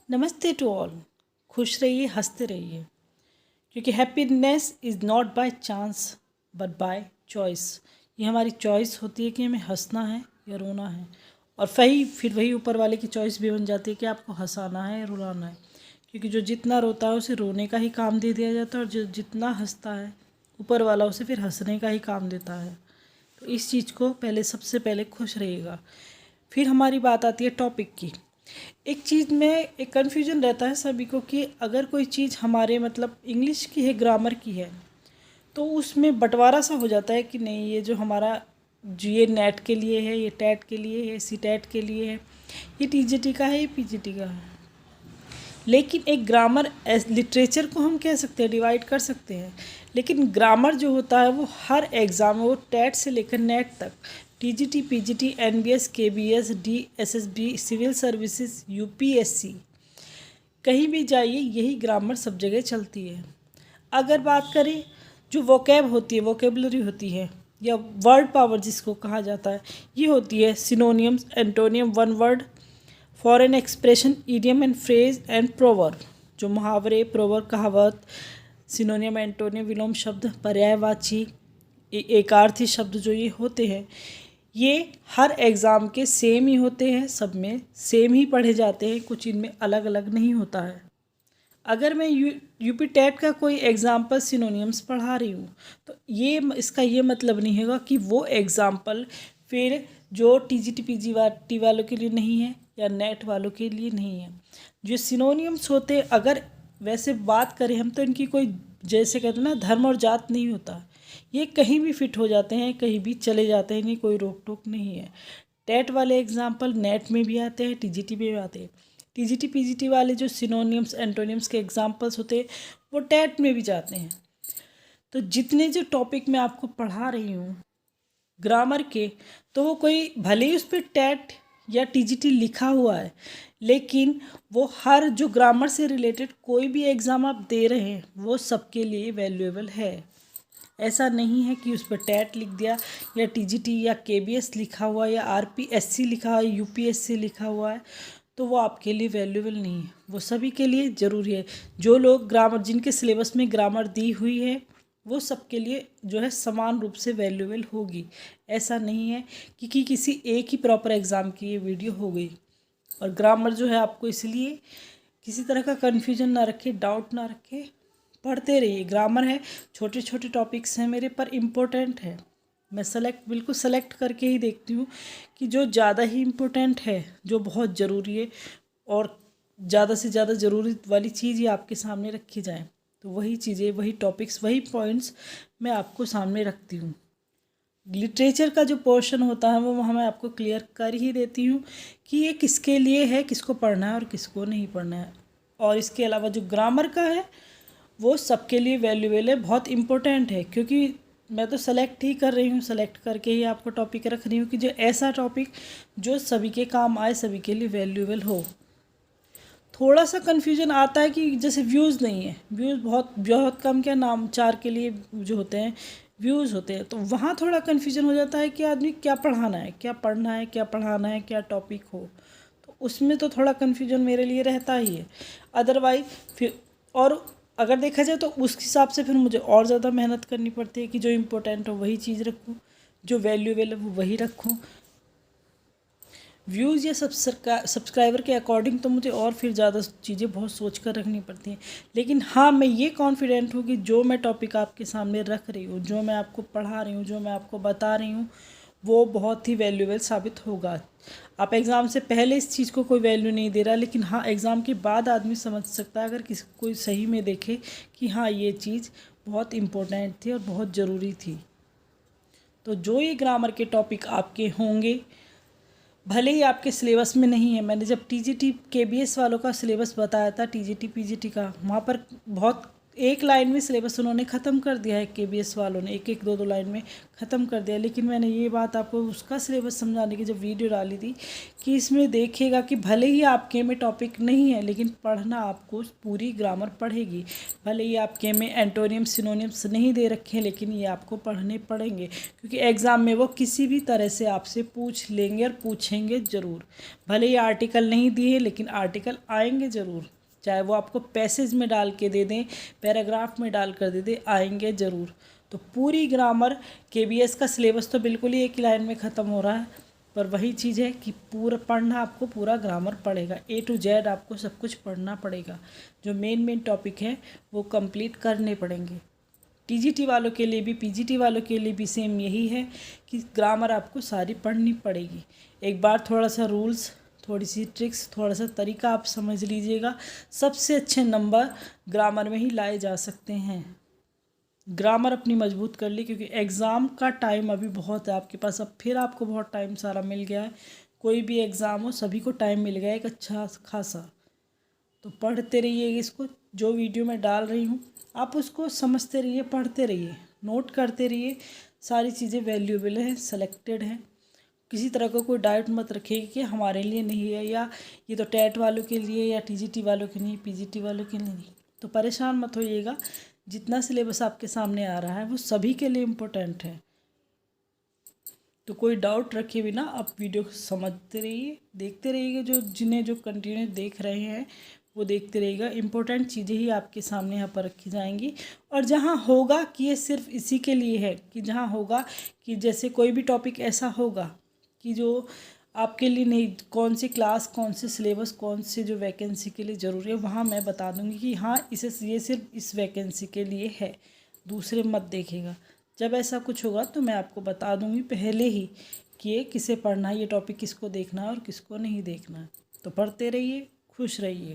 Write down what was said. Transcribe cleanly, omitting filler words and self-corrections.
नमस्ते to all. खुश रहिए, हंसते रहिए, क्योंकि happiness is not by chance but by choice. ये हमारी चॉइस होती है कि हमें हंसना है या रोना है, और फिर वही ऊपर वाले की चॉइस भी बन जाती है कि आपको हंसाना है या रुलाना है। क्योंकि जो जितना रोता है उसे रोने का ही काम दे दिया जाता है, और जो जितना हंसता है ऊपर वाला उसे फिर हंसने का ही काम देता है। तो इस चीज़ को सबसे पहले खुश रहिएगा। फिर हमारी बात आती है टॉपिक की। एक चीज़ में एक कन्फ्यूजन रहता है सभी को कि अगर कोई चीज़ हमारे इंग्लिश की है, ग्रामर की है, तो उसमें बंटवारा सा हो जाता है कि नहीं, ये जो हमारा जो ये नेट के लिए है, ये टैट के लिए है, सी टैट के लिए है, ये टीजीटी का है, ये पीजीटी का है। लेकिन एक ग्रामर लिटरेचर को हम कह सकते हैं, डिवाइड कर सकते हैं। लेकिन ग्रामर जो होता है वो हर एग्ज़ाम में, वो टैट से लेकर नेट तक, TGT, PGT, NBS, KBS, DSSB, civil services, UPSC, कहीं भी जाइए यही ग्रामर सब जगह चलती है। अगर बात करें जो वोकैब होती है, वोकेबलरी होती है, या वर्ड पावर जिसको कहा जाता है, ये होती है synonyms, antonym, one word, foreign expression, idiom and phrase and proverb. जो मुहावरे, प्रोवर्ब, कहावत, सिनोनियम, एंटोनियम, विलोम शब्द, पर्यायवाची, एकार्थी शब्द जो ये होते हैं, ये हर एग्ज़ाम के सेम ही होते हैं, सब में सेम ही पढ़े जाते हैं, कुछ इनमें अलग अलग नहीं होता है। अगर मैं यूपी टेट का कोई एग्ज़ाम्पल सिनोनियम्स पढ़ा रही हूँ, तो ये इसका ये मतलब नहीं होगा कि वो एग्ज़ाम्पल फिर जो टीजीटी पीजीटी वालों के लिए नहीं है या नेट वालों के लिए नहीं है। जो सिनोनियम्स होते, अगर वैसे बात करें हम, तो इनकी कोई, जैसे कहते हैं ना, धर्म और जात नहीं होता। ये कहीं भी फिट हो जाते हैं, कहीं भी चले जाते हैं, इन्हें कोई रोक टोक नहीं है। टेट वाले एग्ज़ाम्पल नेट में भी आते हैं, टीजीटी में भी आते हैं। टीजीटी पीजीटी वाले जो सिनोनियम्स, एंटोनियम्स के एग्जांपल्स होते हैं, वो टेट में भी जाते हैं। तो जितने जो टॉपिक मैं आपको पढ़ा रही हूँ ग्रामर के, तो वो कोई भले ही उस पर टेट या टीजीटी लिखा हुआ है, लेकिन वो हर जो ग्रामर से रिलेटेड कोई भी एग्ज़ाम आप दे रहे हैं वो सबके लिए वैल्यूएबल है। ऐसा नहीं है कि उस पर टैट लिख दिया या टीजीटी या केबीएस लिखा हुआ या आरपीएससी लिखा हुआ, यूपीएससी लिखा हुआ है, तो वो आपके लिए वैल्यूएबल नहीं है। वो सभी के लिए ज़रूरी है। जो लोग ग्रामर, जिनके सिलेबस में ग्रामर दी हुई है, वो सबके लिए जो है समान रूप से वैल्यूएबल होगी। ऐसा नहीं है कि किसी एक ही प्रॉपर एग्ज़ाम की ये वीडियो हो गई। और ग्रामर जो है आपको इसलिए किसी तरह का कन्फ्यूजन ना रखे, डाउट ना रखे, पढ़ते रहिए। ग्रामर है, छोटे छोटे टॉपिक्स हैं मेरे, पर इम्पोर्टेंट है। मैं बिल्कुल सेलेक्ट करके ही देखती हूँ कि जो ज़्यादा ही इम्पोर्टेंट है, जो बहुत ज़रूरी है, और ज़्यादा से ज़्यादा ज़रूरी वाली चीज़ ही आपके सामने रखी जाए, तो वही चीज़ें, वही टॉपिक्स, वही पॉइंट्स मैं आपको सामने रखती हूँ। लिटरेचर का जो पोर्शन होता है वो मैं आपको क्लियर कर ही देती हूँ कि ये किसके लिए है, किसको पढ़ना है और किसको नहीं पढ़ना है। और इसके अलावा जो ग्रामर का है वो सबके लिए वैल्यूएबल है, बहुत इम्पोर्टेंट है। क्योंकि मैं तो सेलेक्ट ही कर रही हूँ, सेलेक्ट करके ही आपको टॉपिक रख रही हूँ कि जो ऐसा टॉपिक जो सभी के काम आए, सभी के लिए वैल्यूएबल हो। थोड़ा सा कन्फ्यूजन आता है कि जैसे व्यूज़ नहीं है, व्यूज़ बहुत बहुत कम, क्या नाम 4 के लिए जो होते हैं व्यूज़ होते हैं, तो वहाँ थोड़ा कन्फ्यूजन हो जाता है कि आदमी क्या पढ़ाना है, क्या पढ़ना है, क्या पढ़ाना है, क्या टॉपिक हो। तो उसमें तो थोड़ा कन्फ्यूजन मेरे लिए रहता ही है। अदरवाइज फिर, और अगर देखा जाए तो उस हिसाब से फिर मुझे और ज़्यादा मेहनत करनी पड़ती है कि जो इम्पोर्टेंट हो वही चीज़ रखूँ, जो वैल्यूएबल है वो वही रखूँ। व्यूज़ या सब्सक्राइबर के अकॉर्डिंग तो मुझे और फिर ज़्यादा चीज़ें बहुत सोच कर रखनी पड़ती हैं। लेकिन हाँ, मैं ये कॉन्फिडेंट हूँ कि जो मैं टॉपिक आपके सामने रख रही हूँ, जो मैं आपको पढ़ा रही हूँ, जो मैं आपको बता रही हूँ, वो बहुत ही वैल्यूएबल साबित होगा। आप एग्ज़ाम से पहले इस चीज़ को कोई वैल्यू नहीं दे रहा, लेकिन हाँ, एग्ज़ाम के बाद आदमी समझ सकता है, अगर किसी कोई सही में देखे कि हाँ, ये चीज़ बहुत इम्पोर्टेंट थी और बहुत ज़रूरी थी। तो जो ये ग्रामर के टॉपिक आपके होंगे, भले ही आपके सिलेबस में नहीं है, मैंने जब टीजीटी केबीएस वालों का सिलेबस बताया था, टीजीटी पीजीटी का, वहाँ पर बहुत एक लाइन में सिलेबस उन्होंने ख़त्म कर दिया है, केबीएस वालों ने एक एक दो दो लाइन में ख़त्म कर दिया। लेकिन मैंने ये बात आपको उसका सिलेबस समझाने की जब वीडियो डाली थी कि इसमें देखिएगा कि भले ही आपके में टॉपिक नहीं है लेकिन पढ़ना आपको पूरी ग्रामर पढ़ेगी। भले ही आपके में एंटोनियम सिनोनियम्स नहीं दे रखे हैं लेकिन ये आपको पढ़ने पड़ेंगे, क्योंकि एग्ज़ाम में वो किसी भी तरह से आपसे पूछ लेंगे और पूछेंगे ज़रूर। भले ही आर्टिकल नहीं दिए लेकिन आर्टिकल आएंगे ज़रूर, चाहे वो आपको पैसेज में डाल के दे दें, पैराग्राफ में डाल कर दे दें, आएंगे ज़रूर। तो पूरी ग्रामर केबीएस का सिलेबस तो बिल्कुल ही एक ही लाइन में ख़त्म हो रहा है, पर वही चीज़ है कि पूरा पढ़ना आपको पूरा ग्रामर पड़ेगा, ए टू जेड आपको सब कुछ पढ़ना पड़ेगा। जो मेन टॉपिक है वो कंप्लीट करने पड़ेंगे। टीजीटी वालों के लिए भी पीजीटी वालों के लिए भी सेम यही है कि ग्रामर आपको सारी पढ़नी पड़ेगी। एक बार थोड़ा सा रूल्स, थोड़ी सी ट्रिक्स, थोड़ा सा तरीका आप समझ लीजिएगा, सबसे अच्छे नंबर ग्रामर में ही लाए जा सकते हैं। ग्रामर अपनी मजबूत कर ली, क्योंकि एग्ज़ाम का टाइम अभी बहुत है आपके पास। अब फिर आपको बहुत टाइम सारा मिल गया है, कोई भी एग्ज़ाम हो सभी को टाइम मिल गया है एक अच्छा खासा। तो पढ़ते रहिए इसको, जो वीडियो मैं डाल रही हूँ आप उसको समझते रहिए, पढ़ते रहिए, नोट करते रहिए। सारी चीज़ें वैल्यूएबल हैं, सेलेक्टेड हैं। किसी तरह का कोई डाउट मत रखिए कि हमारे लिए नहीं है, या ये तो टेट वालों के लिए, या टीजीटी वालों के नहीं, पीजीटी वालों के लिए नहीं। तो परेशान मत होइएगा, जितना सिलेबस आपके सामने आ रहा है वो सभी के लिए इम्पोर्टेंट है। तो कोई डाउट रखे बिना आप वीडियो समझते रहिए, देखते रहिएगा। जो कंटिन्यू देख रहे हैं वो देखते रहिएगा। इम्पोर्टेंट चीज़ें ही आपके सामने यहाँ पर रखी जाएंगी। और जहाँ होगा कि ये सिर्फ इसी के लिए है, कि जहाँ होगा कि जैसे कोई भी टॉपिक ऐसा होगा कि जो आपके लिए नहीं, कौन सी क्लास, कौन से सिलेबस, कौन से जो वैकेंसी के लिए ज़रूरी है, वहाँ मैं बता दूँगी कि हाँ ये सिर्फ इस वैकेंसी के लिए है, दूसरे मत देखिएगा। जब ऐसा कुछ होगा तो मैं आपको बता दूँगी पहले ही कि ये किसे पढ़ना है, ये टॉपिक किसको देखना है और किसको नहीं देखना है। तो पढ़ते रहिए, खुश रहिए।